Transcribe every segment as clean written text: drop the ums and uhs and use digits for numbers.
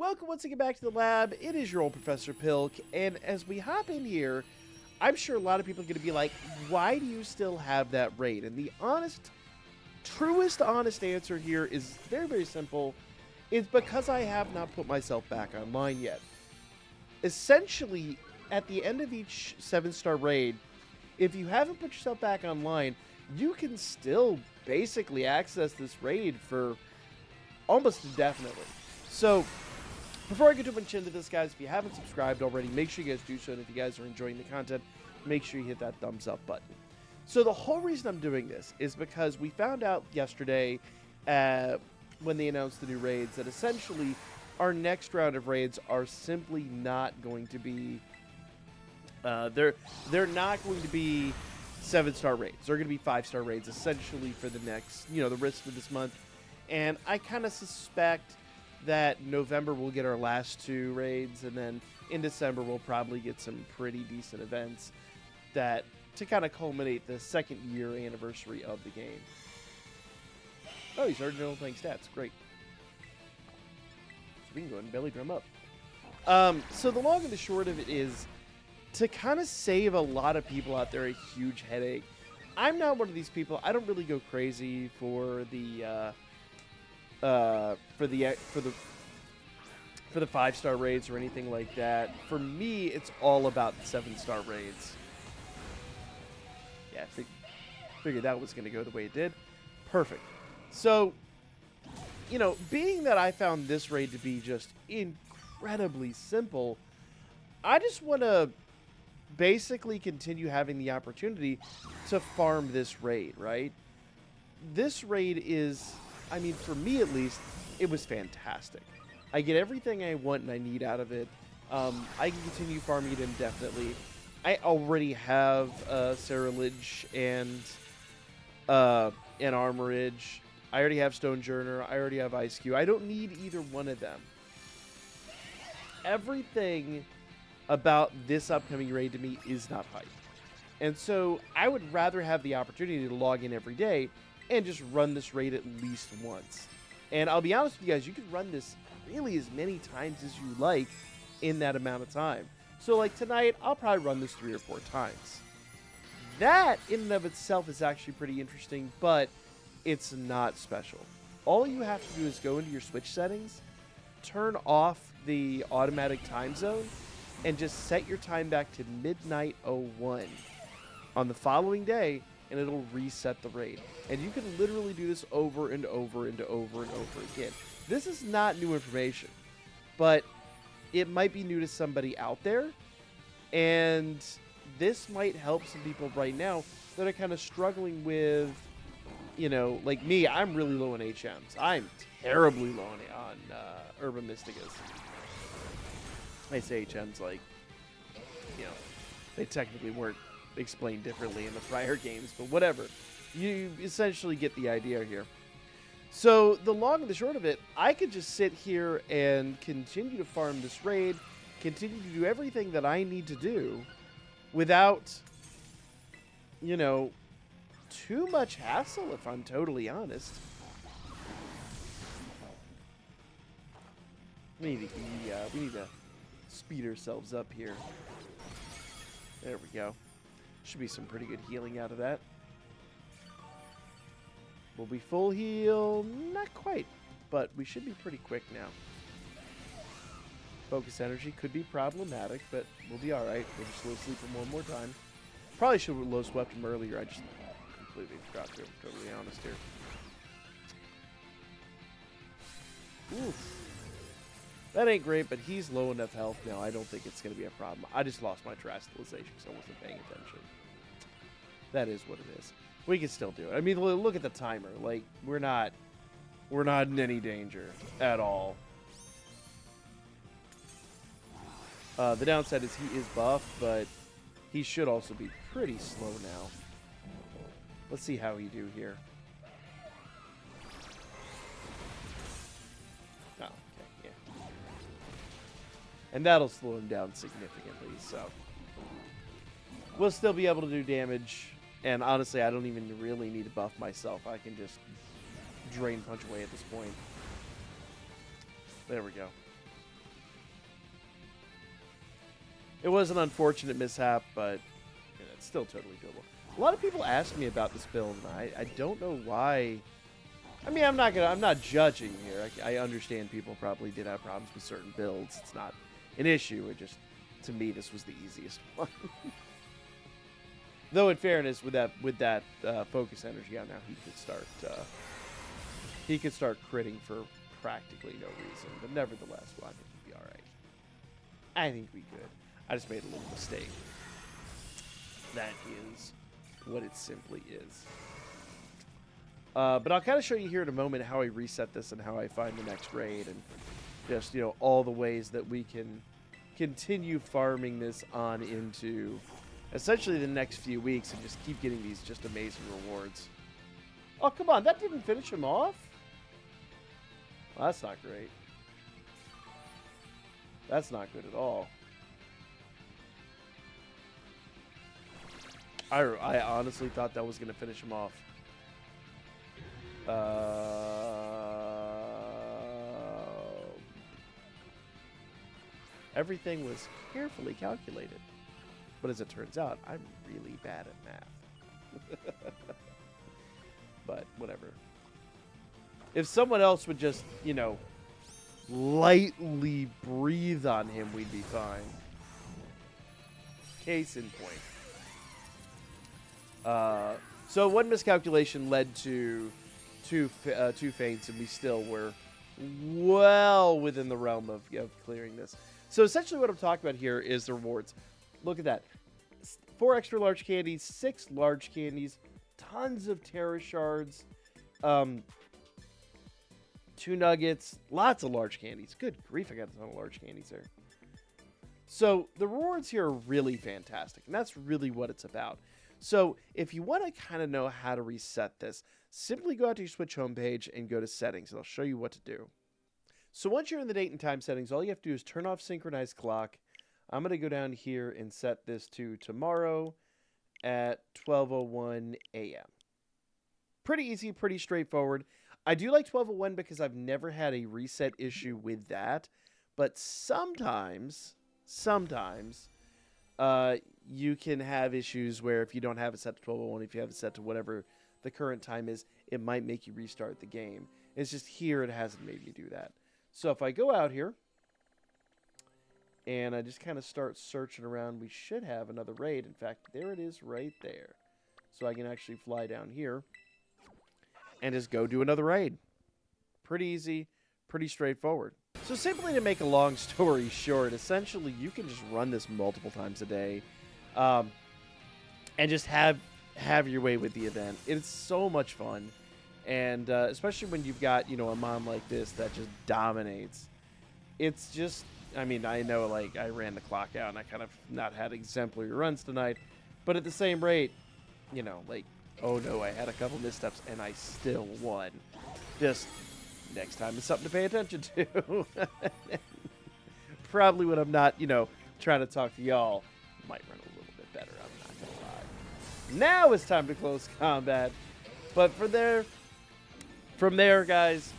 Welcome once again back to the lab. It is your old Professor Pilk, and as we hop in here, I'm sure a lot of people are going to be like, why do you still have that raid? And the truest honest answer here is very, very simple. It's because I have not put myself back online yet. Essentially, at the end of each 7-star raid, if you haven't put yourself back online, you can still basically access this raid for almost indefinitely. So, before I get too much into this, guys, if you haven't subscribed already, make sure you guys do so. And if you guys are enjoying the content, make sure you hit that thumbs up button. So the whole reason I'm doing this is because we found out yesterday when they announced the new raids that essentially our next round of raids are simply not going to be they're not going to be 7-star raids. They're going to be 5-star raids essentially for the next, the rest of this month. And I kind of suspect that November we'll get our last 2 raids, and then in December we'll probably get some pretty decent events that to kind of culminate the 2nd year anniversary of the game. Oh, he's already playing stats. Great. So we can go ahead and belly drum up. So the long and the short of it is to kind of save a lot of people out there a huge headache. I'm not one of these people. I don't really go crazy for the 5-star raids or anything like that. For me, it's all about the 7-star raids. Yeah, figured that was going to go the way it did. Perfect. So, being that I found this raid to be just incredibly simple, I just want to basically continue having the opportunity to farm this raid, right? This raid is, for me at least, it was fantastic. I get everything I want and I need out of it. I can continue farming it indefinitely. I already have Ceruledge and Armorage. I already have Stonejourner. I already have Ice Cube. I don't need either one of them. Everything about this upcoming raid to me is not hype. And so I would rather have the opportunity to log in every day and just run this raid at least once. And I'll be honest with you guys, you can run this really as many times as you like in that amount of time. So like tonight, I'll probably run this 3 or 4 times. That in and of itself is actually pretty interesting, but it's not special. All you have to do is go into your Switch settings, turn off the automatic time zone, and just set your time back to midnight 01 on the following day, and it'll reset the raid. And you can literally do this over and over and over and over again. This is not new information, but it might be new to somebody out there, and this might help some people right now that are kind of struggling with, like me, I'm really low on HMs. I'm terribly low on Herba Mysticas. I say HMs like, they technically weren't explained differently in the prior games, but whatever. You essentially get the idea here. So the long and the short of it, I could just sit here and continue to farm this raid, continue to do everything that I need to do without, too much hassle, if I'm totally honest. We need to speed ourselves up here. There we go. Should be some pretty good healing out of that. Will we full heal? Not quite, but we should be pretty quick now. Focus energy could be problematic, but we'll be alright. We'll just low sleep him one more time. Probably should have low swept him earlier. I just completely forgot to, totally honest here. Oof. That ain't great, but he's low enough health now. I don't think it's going to be a problem. I just lost my terastallization because I wasn't paying attention. That is what it is. We can still do it. Look at the timer. Like, we're not in any danger at all. The downside is he is buffed, but he should also be pretty slow now. Let's see how he do here. Oh, okay, yeah. And that'll slow him down significantly, so we'll still be able to do damage. And honestly, I don't even really need to buff myself. I can just drain punch away at this point. There we go. It was an unfortunate mishap, but it's still totally doable. A lot of people ask me about this build, and I don't know why. I mean, I'm not judging here. I understand people probably did have problems with certain builds. It's not an issue. It just, to me, this was the easiest one. Though, in fairness, with that focus energy out now, he could start critting for practically no reason. But nevertheless, well, I think he'd be all right. I think we could. I just made a little mistake. That is what it simply is. But I'll kind of show you here in a moment how I reset this and how I find the next raid, and just, all the ways that we can continue farming this on into essentially the next few weeks and just keep getting these just amazing rewards. Oh, come on. That didn't finish him off? Well, that's not great. That's not good at all. I honestly thought that was going to finish him off. Everything was carefully calculated. But as it turns out, I'm really bad at math. But whatever. If someone else would just, lightly breathe on him, we'd be fine. Case in point. So one miscalculation led to two faints, and we still were well within the realm of clearing this. So essentially what I'm talking about here is the rewards. Look at that. 4 extra large candies, 6 large candies, tons of Terra shards, 2 nuggets, lots of large candies. Good grief, I got a ton of large candies there. So the rewards here are really fantastic, and that's really what it's about. So if you want to kind of know how to reset this, simply go out to your Switch homepage and go to settings, and I'll show you what to do. So once you're in the date and time settings, all you have to do is turn off synchronized clock. I'm going to go down here and set this to tomorrow at 12:01 a.m. Pretty easy, pretty straightforward. I do like 12:01 because I've never had a reset issue with that. But sometimes, you can have issues where if you don't have it set to 12:01, if you have it set to whatever the current time is, it might make you restart the game. It's just here it hasn't made me do that. So if I go out here, and I just kind of start searching around, we should have another raid. In fact, there it is right there. So I can actually fly down here and just go do another raid. Pretty easy, pretty straightforward. So simply to make a long story short, essentially you can just run this multiple times a day and just have your way with the event. It's so much fun. And especially when you've got, a mom like this that just dominates. It's just... I mean, I know, I ran the clock out, and I kind of not had exemplary runs tonight. But at the same rate, oh no, I had a couple missteps, and I still won. Just, next time is something to pay attention to. Probably when I'm not, trying to talk to y'all, might run a little bit better, I'm not going to lie. Now it's time to close combat. But from there, guys,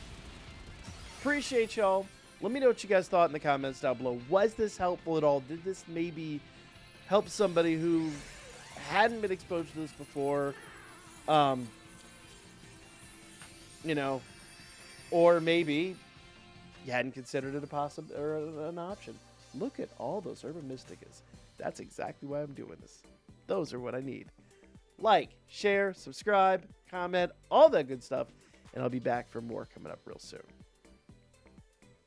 appreciate y'all. Let me know what you guys thought in the comments down below. Was this helpful at all? Did this maybe help somebody who hadn't been exposed to this before? Or maybe you hadn't considered it an option. Look at all those Herba Mysticas. That's exactly why I'm doing this. Those are what I need. Like, share, subscribe, comment, all that good stuff. And I'll be back for more coming up real soon.